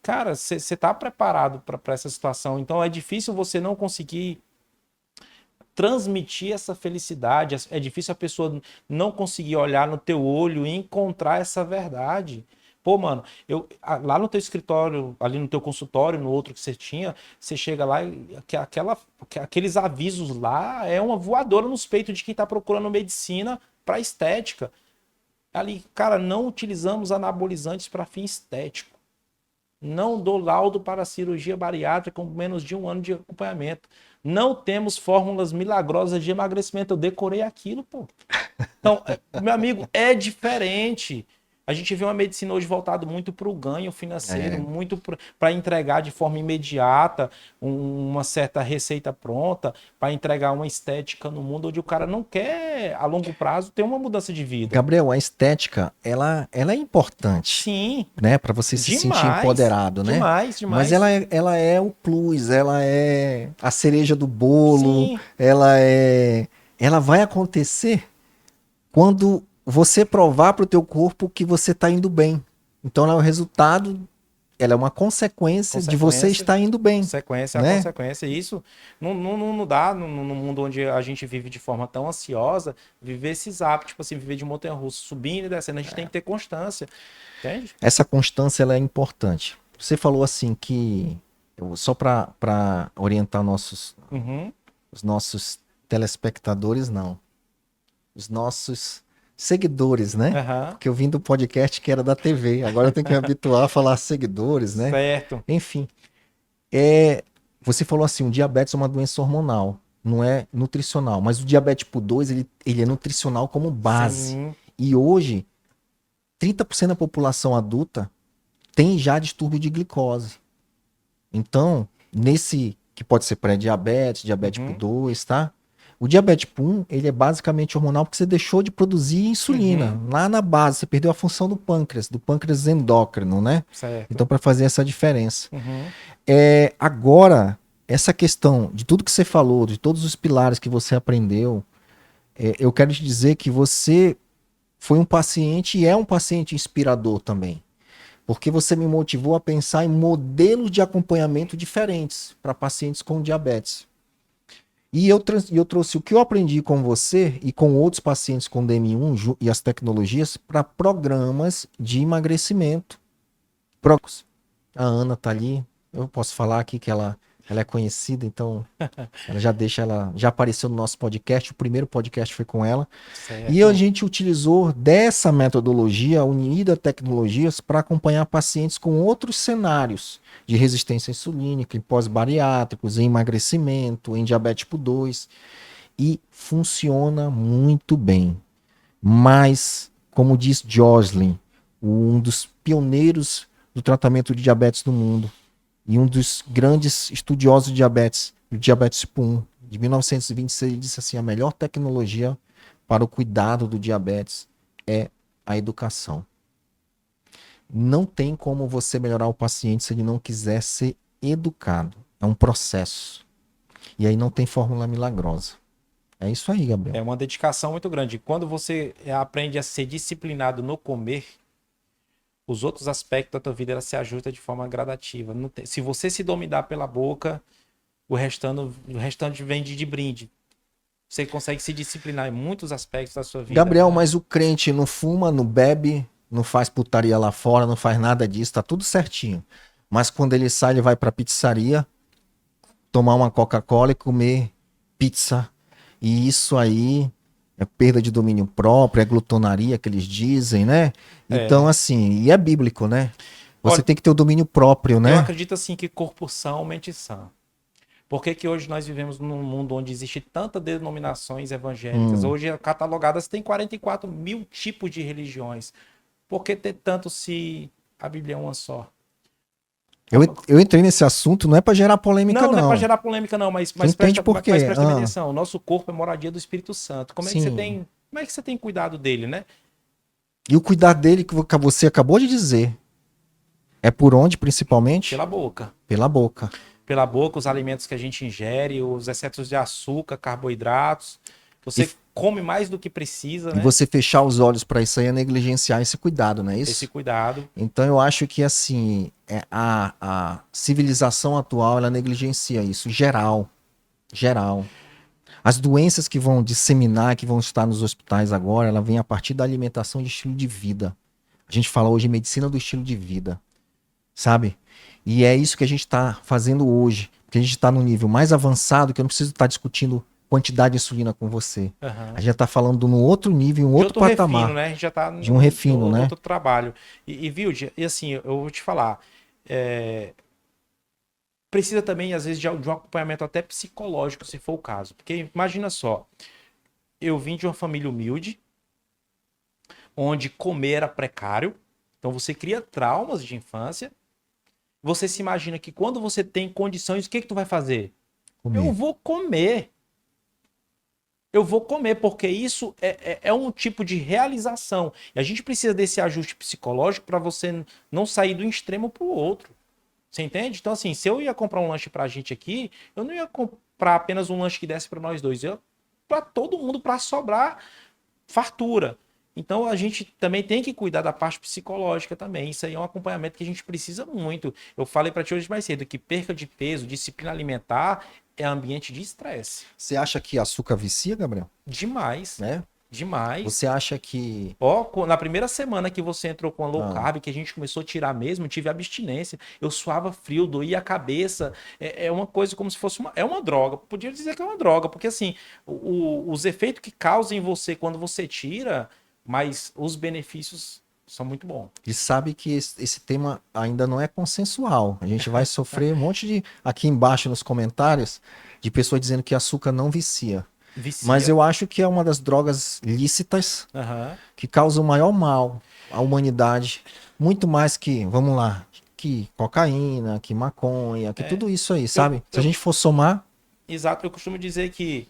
cara, você tá preparado para essa situação. Então, é difícil você não conseguir transmitir essa felicidade. É difícil a pessoa não conseguir olhar no teu olho e encontrar essa verdade. Pô, mano, lá no teu escritório, ali no teu consultório, no outro que você tinha, você chega lá e aqueles avisos lá é uma voadora nos peitos de quem tá procurando medicina para estética. Ali, cara, não utilizamos anabolizantes para fim estético. Não dou laudo para cirurgia bariátrica com menos de 1 ano de acompanhamento. Não temos fórmulas milagrosas de emagrecimento. Eu decorei aquilo, pô. Então, meu amigo, é diferente. A gente vê uma medicina hoje voltada muito para o ganho financeiro, muito para entregar de forma imediata uma certa receita pronta, para entregar uma estética no mundo onde o cara não quer, a longo prazo, ter uma mudança de vida. Gabriel, a estética, ela é importante. Sim. Né? Para você se sentir empoderado, né? Demais. Mas ela é o plus, ela é a cereja do bolo, Sim. ela vai acontecer quando você provar para o teu corpo que você está indo bem. Então, ela é o resultado, ela é uma consequência de você estar indo bem. Consequência, né? A consequência. Isso não dá no mundo onde a gente vive de forma tão ansiosa, viver esses hábitos, tipo assim, viver de montanha-russa, subindo e descendo, a gente tem que ter constância. Entende? Essa constância ela é importante. Você falou assim que, só para orientar os nossos telespectadores, não. Os nossos seguidores, né? Porque eu vim do podcast que era da TV. Agora eu tenho que me habituar a falar seguidores, né? Certo. Enfim. Você falou assim, o diabetes é uma doença hormonal, não é nutricional. Mas o diabetes tipo 2, ele é nutricional como base. Sim. E hoje, 30% da população adulta tem já distúrbio de glicose. Então, que pode ser pré-diabetes, diabetes tipo 2, tá? O diabetes tipo 1, ele é basicamente hormonal porque você deixou de produzir insulina. Lá na base, você perdeu a função do pâncreas endócrino, né? Certo. Então, para fazer essa diferença. Agora, essa questão de tudo que você falou, de todos os pilares que você aprendeu, eu quero te dizer que você foi um paciente e é um paciente inspirador também. Porque você me motivou a pensar em modelos de acompanhamento diferentes para pacientes com diabetes. E eu trouxe o que eu aprendi com você e com outros pacientes com DM1 e as tecnologias para programas de emagrecimento. A Ana tá ali, eu posso falar aqui que ela é conhecida, então ela já apareceu no nosso podcast, o primeiro podcast foi com ela. Certo. E a gente utilizou dessa metodologia unida a tecnologias para acompanhar pacientes com outros cenários de resistência insulínica, em pós-bariátricos, em emagrecimento, em diabetes tipo 2. E funciona muito bem. Mas, como diz Joslin, um dos pioneiros do tratamento de diabetes no mundo, e um dos grandes estudiosos de diabetes tipo 1, de 1926, ele disse assim, a melhor tecnologia para o cuidado do diabetes é a educação. Não tem como você melhorar o paciente se ele não quiser ser educado. É um processo. E aí não tem fórmula milagrosa. É isso aí, Gabriel. É uma dedicação muito grande. Quando você aprende a ser disciplinado no comer, os outros aspectos da tua vida ela se ajustam de forma gradativa. Se você se dominar pela boca, o restante vem de brinde. Você consegue se disciplinar em muitos aspectos da sua vida. Gabriel, mas o crente não fuma, não bebe, não faz putaria lá fora, não faz nada disso, tá tudo certinho. Mas quando ele sai, ele vai pra pizzaria, tomar uma Coca-Cola e comer pizza. E isso aí é perda de domínio próprio, é glutonaria que eles dizem, né? Então, assim, e é bíblico, né? Você tem que ter o domínio próprio, né? Eu acredito, assim, que corpo são, mente sã. Por que hoje nós vivemos num mundo onde existe tantas denominações evangélicas? Hoje, catalogadas, tem 44 mil tipos de religiões. Por que ter tanto se a Bíblia é uma só? Eu entrei nesse assunto, não é para gerar polêmica, não. Não é para gerar polêmica, não, mas presta atenção. O nosso corpo é moradia do Espírito Santo. Como é que você tem cuidado dele, né? E o cuidar dele que você acabou de dizer é por onde, principalmente? Pela boca. Pela boca. Pela boca, os alimentos que a gente ingere, os excessos de açúcar, carboidratos. Você come mais do que precisa, né? E você fechar os olhos para isso aí é negligenciar esse cuidado, não é isso? Esse cuidado. Então eu acho que assim, a civilização atual ela negligencia isso, geral. As doenças que vão disseminar, que vão estar nos hospitais agora, ela vem a partir da alimentação de estilo de vida. A gente fala hoje em medicina do estilo de vida, sabe? E é isso que a gente está fazendo hoje. Porque a gente está num nível mais avançado que eu não preciso estar discutindo quantidade de insulina com você. A Aham. gente já está falando num outro nível, um De outro outro refino, patamar, né? A gente já tá de um refino, no né? outro trabalho. Viu, e assim, eu vou te falar, é, precisa também, às vezes, de um acompanhamento até psicológico, se for o caso. Porque imagina só, eu vim de uma família humilde, onde comer era precário, então você cria traumas de infância. Você se imagina que quando você tem condições, o que que tu vai fazer? Eu Comer. vou comer. Eu vou comer, porque isso é um tipo de realização. E a gente precisa desse ajuste psicológico para você não sair do extremo para o outro. Você entende? Então, assim, se eu ia comprar um lanche pra gente aqui, eu não ia comprar apenas um lanche que desse para nós dois. Eu para todo mundo, para sobrar fartura. Então a gente também tem que cuidar da parte psicológica também. Isso aí é um acompanhamento que a gente precisa muito. Eu falei para ti hoje mais cedo que perca de peso, disciplina alimentar é ambiente de estresse. Você acha que açúcar vicia, Gabriel? Demais. Né? Demais. Você acha que. Ó, na primeira semana que você entrou com a low Ah, carb, que a gente começou a tirar mesmo, eu tive abstinência. Eu suava frio, doía a cabeça. É uma coisa como se fosse uma. É uma droga. Podia dizer que é uma droga, porque assim, os efeitos que causa em você quando você tira, mas os benefícios são muito bons. e sabe que esse tema ainda não é consensual. A gente vai sofrer um monte de. Aqui embaixo nos comentários, de pessoas dizendo que açúcar não vicia. Mas Vicia. eu acho que é uma das drogas lícitas Aham. que causa o maior mal à humanidade. Muito mais que, vamos lá, que cocaína, que maconha, que É, tudo isso aí, eu, sabe? Se a eu, gente for somar, exato, eu costumo dizer que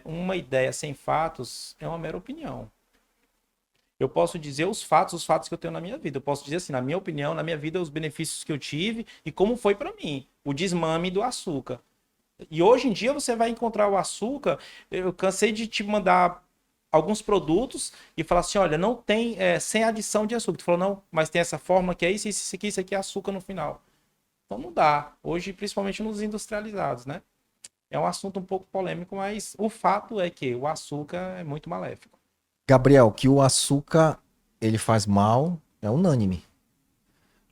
uma ideia sem fatos é uma mera opinião. Eu posso dizer os fatos que eu tenho na minha vida. Eu posso dizer assim, na minha opinião, na minha vida, os benefícios que eu tive e como foi para mim, o desmame do açúcar. E hoje em dia você vai encontrar o açúcar. Eu cansei de te mandar alguns produtos e falar assim: olha, não tem sem adição de açúcar. Tu falou, não, mas tem essa forma que é isso aqui é açúcar no final. Então não dá. Hoje, principalmente nos industrializados, né? É um assunto um pouco polêmico, mas o fato é que o açúcar é muito maléfico. Gabriel, que o açúcar ele faz mal, é unânime.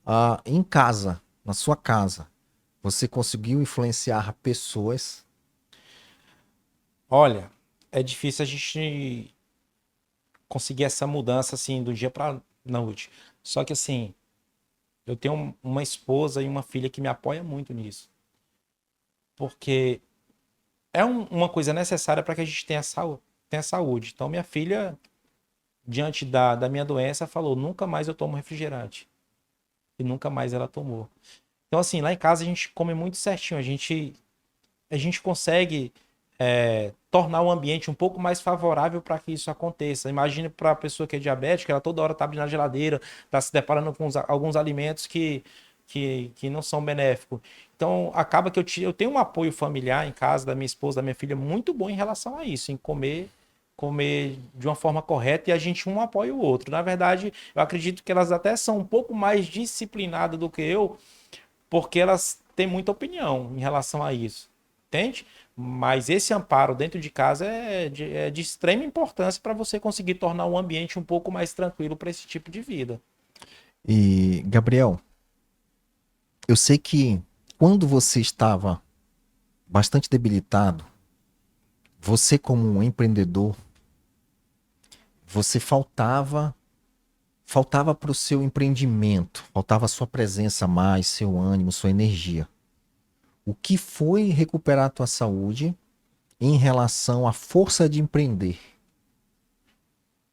Ah, em casa, na sua casa, você conseguiu influenciar pessoas? Olha, é difícil a gente conseguir essa mudança assim do dia para noite. Só que assim, eu tenho uma esposa e uma filha que me apoia muito nisso, porque é uma coisa necessária para que a gente tenha saúde. Então minha filha, diante da minha doença, falou: nunca mais eu tomo refrigerante. E nunca mais ela tomou. Então assim, lá em casa a gente come muito certinho. A gente consegue tornar o ambiente um pouco mais favorável para que isso aconteça. Imagine para a pessoa que é diabética, ela toda hora está abrindo a geladeira, está se deparando com alguns alimentos que não são benéficos. Então, acaba que eu tenho um apoio familiar em casa da minha esposa, da minha filha, muito bom em relação a isso, em comer de uma forma correta e a gente um apoia o outro. Na verdade, eu acredito que elas até são um pouco mais disciplinadas do que eu, porque elas têm muita opinião em relação a isso. Entende? Mas esse amparo dentro de casa é de extrema importância para você conseguir tornar o ambiente um pouco mais tranquilo para esse tipo de vida. E, Gabriel, eu sei que quando você estava bastante debilitado, você como um empreendedor, você faltava para o seu empreendimento, faltava a sua presença a mais, seu ânimo, sua energia. O que foi recuperar a tua saúde em relação à força de empreender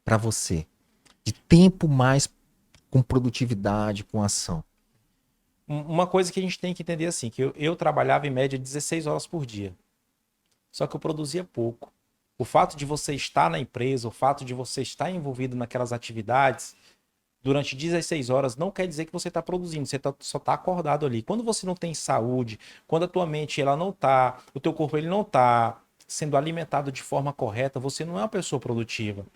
para você? De tempo mais com produtividade, com ação. Uma coisa que a gente tem que entender assim, que eu trabalhava em média 16 horas por dia. Só que eu produzia pouco. O fato de você estar na empresa, o fato de você estar envolvido naquelas atividades durante 16 horas não quer dizer que você está produzindo, você só está acordado ali. Quando você não tem saúde, quando a tua mente ela não tá, o teu corpo ele não está sendo alimentado de forma correta, você não é uma pessoa produtiva.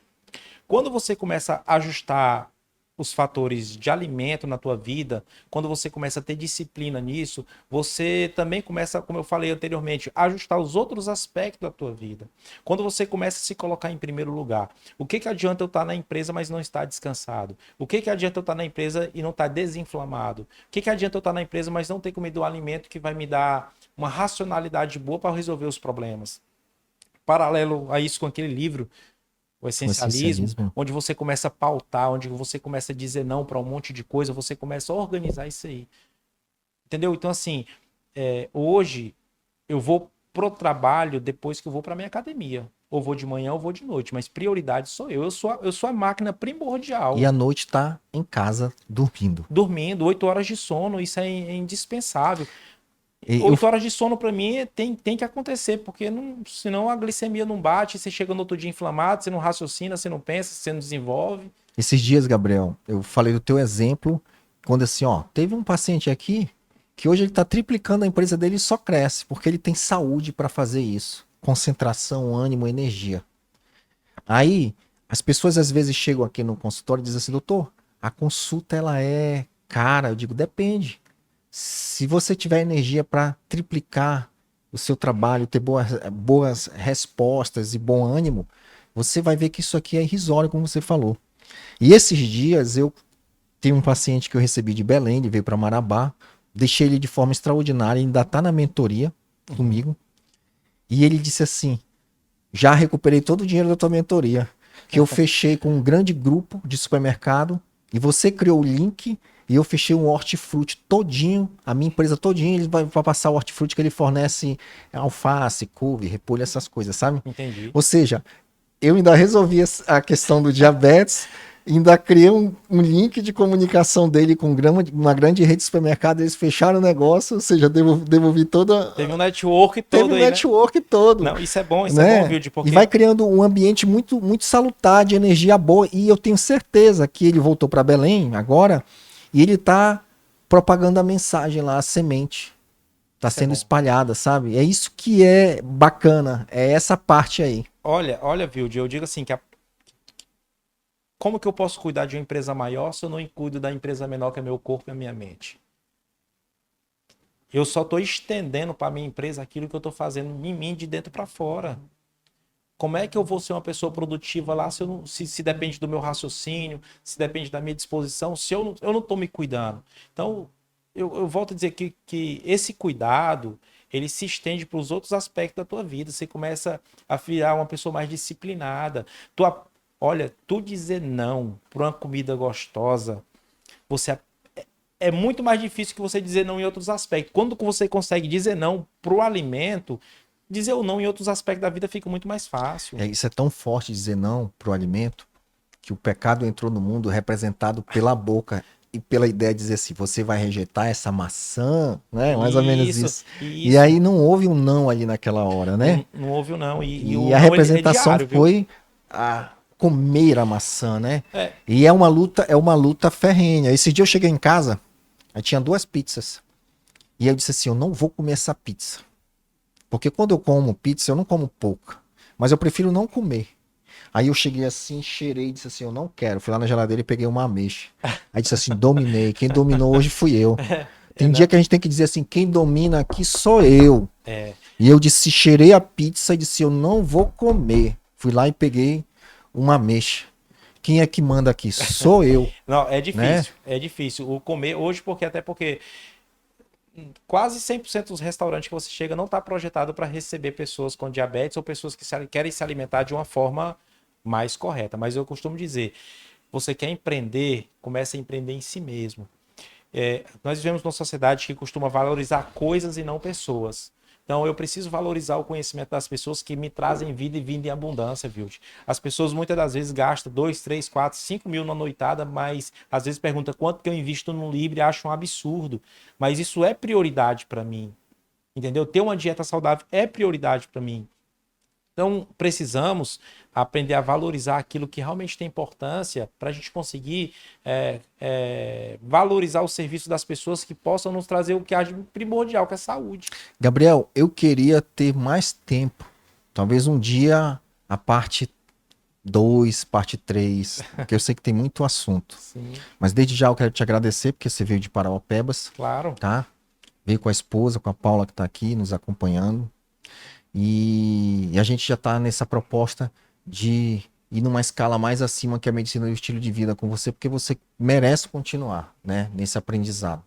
Quando você começa a ajustar os fatores de alimento na tua vida, quando você começa a ter disciplina nisso, você também começa, como eu falei anteriormente, a ajustar os outros aspectos da tua vida. Quando você começa a se colocar em primeiro lugar, o que que adianta eu estar na empresa, mas não estar descansado? O que que adianta eu estar na empresa e não estar desinflamado? O que que adianta eu estar na empresa, mas não ter comido o alimento que vai me dar uma racionalidade boa para resolver os problemas? Paralelo a isso com aquele livro, o O essencialismo, essencialismo. onde você começa a pautar, onde você começa a dizer não para um monte de coisa, você começa a organizar isso aí. Entendeu? Então, assim, hoje eu vou pro trabalho depois que eu vou para minha academia. Ou vou de manhã ou vou de noite, mas prioridade sou eu. Eu sou a máquina E primordial. à noite tá em casa dormindo. Dormindo, 8 horas de sono, isso é indispensável. E eu, 8 horas de sono para mim tem que acontecer, porque senão a glicemia não bate, você chega no outro dia inflamado, você não raciocina, você não pensa, você não desenvolve. esses dias, Gabriel, eu falei do teu exemplo, quando assim, ó, teve um paciente aqui que hoje ele tá triplicando a empresa dele e só cresce, porque ele tem saúde para fazer isso. Concentração, ânimo, energia. Aí, as pessoas às vezes chegam aqui no consultório e dizem assim, doutor, a consulta ela é cara. Eu digo, depende. Se você tiver energia para triplicar o seu trabalho, ter boas respostas e bom ânimo, você vai ver que isso aqui é irrisório, como você falou. E esses dias eu tenho um paciente que eu recebi de Belém, ele veio para Marabá, deixei ele de forma extraordinária, ainda está na mentoria comigo, e ele disse assim, já recuperei todo o dinheiro da tua mentoria, que eu fechei com um grande grupo de supermercado, e você criou o link, e eu fechei um hortifruti todinho, a minha empresa todinha, ele vai passar o hortifruti que ele fornece alface, couve, repolho, essas coisas, sabe? Entendi. Ou seja, eu ainda resolvi a questão do diabetes, ainda criei um link de comunicação dele com uma grande rede de supermercado, eles fecharam o negócio, ou seja, devolvi toda. Teve um network Teve todo um aí, né? network todo. Não, isso é bom, Né? Vilde, E vai criando um ambiente muito, muito salutar, de energia boa. E eu tenho certeza que ele voltou para Belém agora e ele está propagando a mensagem lá, a semente. Está Isso é sendo bom. espalhada, sabe? É isso que é bacana, é essa parte aí. Olha, Vilde, eu digo assim, como que eu posso cuidar de uma empresa maior se eu não cuido da empresa menor que é meu corpo e a minha mente? Eu só estou estendendo para minha empresa aquilo que eu estou fazendo em mim de dentro para fora. Como é que eu vou ser uma pessoa produtiva lá se, eu não, se depende do meu raciocínio, se depende da minha disposição, se eu não estou me cuidando? Então, eu volto a dizer que esse cuidado, ele se estende para os outros aspectos da tua vida. Você começa a virar uma pessoa mais disciplinada. Olha, tu dizer não para uma comida gostosa, você é muito mais difícil que você dizer não em outros aspectos. Quando você consegue dizer não para o alimento, dizer o não em outros aspectos da vida fica muito mais fácil. Isso é tão forte dizer não pro alimento que o pecado entrou no mundo representado pela boca e pela ideia de dizer assim, você vai rejeitar essa maçã, né? Mais ou menos isso. E aí não houve um não ali naquela hora, né? Não houve um não. E o a não, representação diário, foi a comer a maçã, né? É. E é uma luta ferrenha. Esse dia eu cheguei em casa, aí tinha 2 pizzas. E eu disse assim, eu não vou comer essa pizza. Porque quando eu como pizza, eu não como pouca. Mas eu prefiro não comer. Aí eu cheguei assim, cheirei e disse assim, eu não quero. Fui lá na geladeira e peguei uma ameixa. Aí disse assim, dominei. Quem dominou hoje fui eu. Tem dia que a gente tem que dizer assim, quem domina aqui sou eu. É. E eu disse, cheirei a pizza e disse, eu não vou comer. Fui lá e peguei uma ameixa. Quem é que manda aqui? Sou eu. Não, é difícil. Né? É difícil. O comer hoje, até porque quase 100% dos restaurantes que você chega não está projetado para receber pessoas com diabetes ou pessoas que querem se alimentar de uma forma mais correta. Mas eu costumo dizer, você quer empreender, comece a empreender em si mesmo. Nós vivemos numa sociedade que costuma valorizar coisas e não pessoas. Então eu preciso valorizar o conhecimento das pessoas que me trazem vida e vida em abundância, viu? As pessoas muitas das vezes gastam 2, 3, 4, 5 mil na noitada, mas às vezes pergunta quanto que eu invisto no Livre e acham um absurdo. Mas isso é prioridade para mim, entendeu? Ter uma dieta saudável é prioridade para mim. Então, precisamos aprender a valorizar aquilo que realmente tem importância para a gente conseguir valorizar o serviço das pessoas que possam nos trazer o que há de primordial, que é saúde. Gabriel, eu queria ter mais tempo. Talvez um dia a parte 2, parte 3, porque eu sei que tem muito assunto. Sim, Mas desde já eu quero te agradecer, porque você veio de Parauapebas, claro. tá? Veio com a esposa, com a Paula que tá aqui nos acompanhando. E a gente já tá nessa proposta de ir numa escala mais acima que a medicina do estilo de vida com você, porque você merece continuar, né, nesse aprendizado.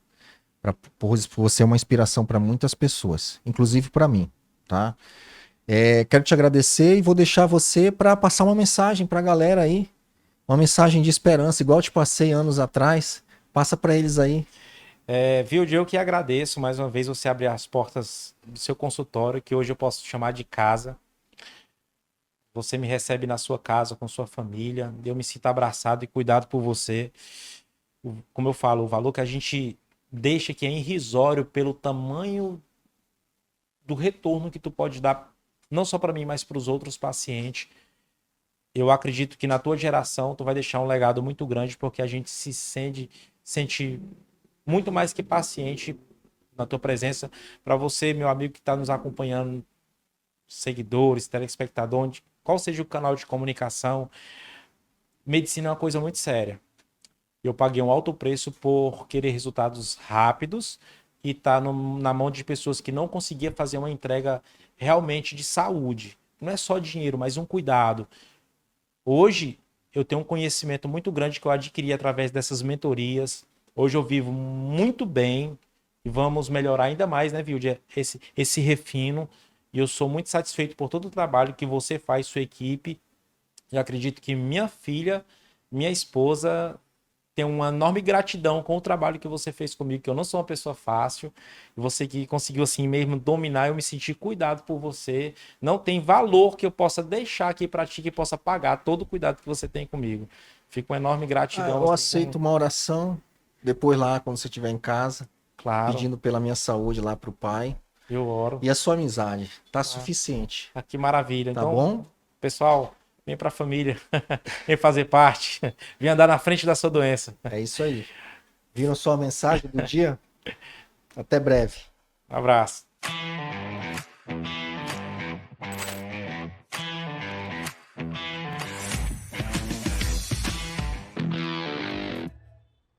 Por você é uma inspiração para muitas pessoas, inclusive para mim, tá? Quero te agradecer e vou deixar você para passar uma mensagem para a galera aí, uma mensagem de esperança, igual eu te passei anos atrás. Passa para eles aí. Viu, eu que agradeço mais uma vez você abrir as portas do seu consultório, que hoje eu posso chamar de casa. Você me recebe na sua casa, com sua família. Eu me sinto abraçado e cuidado por você. Como eu falo, o valor que a gente deixa que é irrisório pelo tamanho do retorno que tu pode dar, não só para mim, mas para os outros pacientes. Eu acredito que na tua geração tu vai deixar um legado muito grande, porque a gente sente muito mais que paciente na tua presença. Para você, meu amigo que está nos acompanhando, seguidores, telespectadores, qual seja o canal de comunicação, medicina é uma coisa muito séria. Eu paguei um alto preço por querer resultados rápidos e tá na mão de pessoas que não conseguiam fazer uma entrega realmente de saúde. Não é só dinheiro, mas um cuidado. Hoje eu tenho um conhecimento muito grande que eu adquiri através dessas mentorias. Hoje eu vivo muito bem e vamos melhorar ainda mais, né, Vilde? Esse refino. E eu sou muito satisfeito por todo o trabalho que você faz, sua equipe. E acredito que minha filha, minha esposa, tem uma enorme gratidão com o trabalho que você fez comigo, que eu não sou uma pessoa fácil. E você que conseguiu assim mesmo dominar, eu me senti cuidado por você. Não tem valor que eu possa deixar aqui para ti, que possa pagar todo o cuidado que você tem comigo. Fico com enorme gratidão. Eu Assim, aceito uma oração, depois lá, quando você estiver em casa, claro, pedindo pela minha saúde lá pro Pai. eu oro. E a sua amizade, tá suficiente. Que maravilha. Tá Então, bom? pessoal, vem para a família, vem fazer parte, vem andar na frente da sua doença. É isso aí. Viram sua mensagem do dia? Até breve. Um abraço.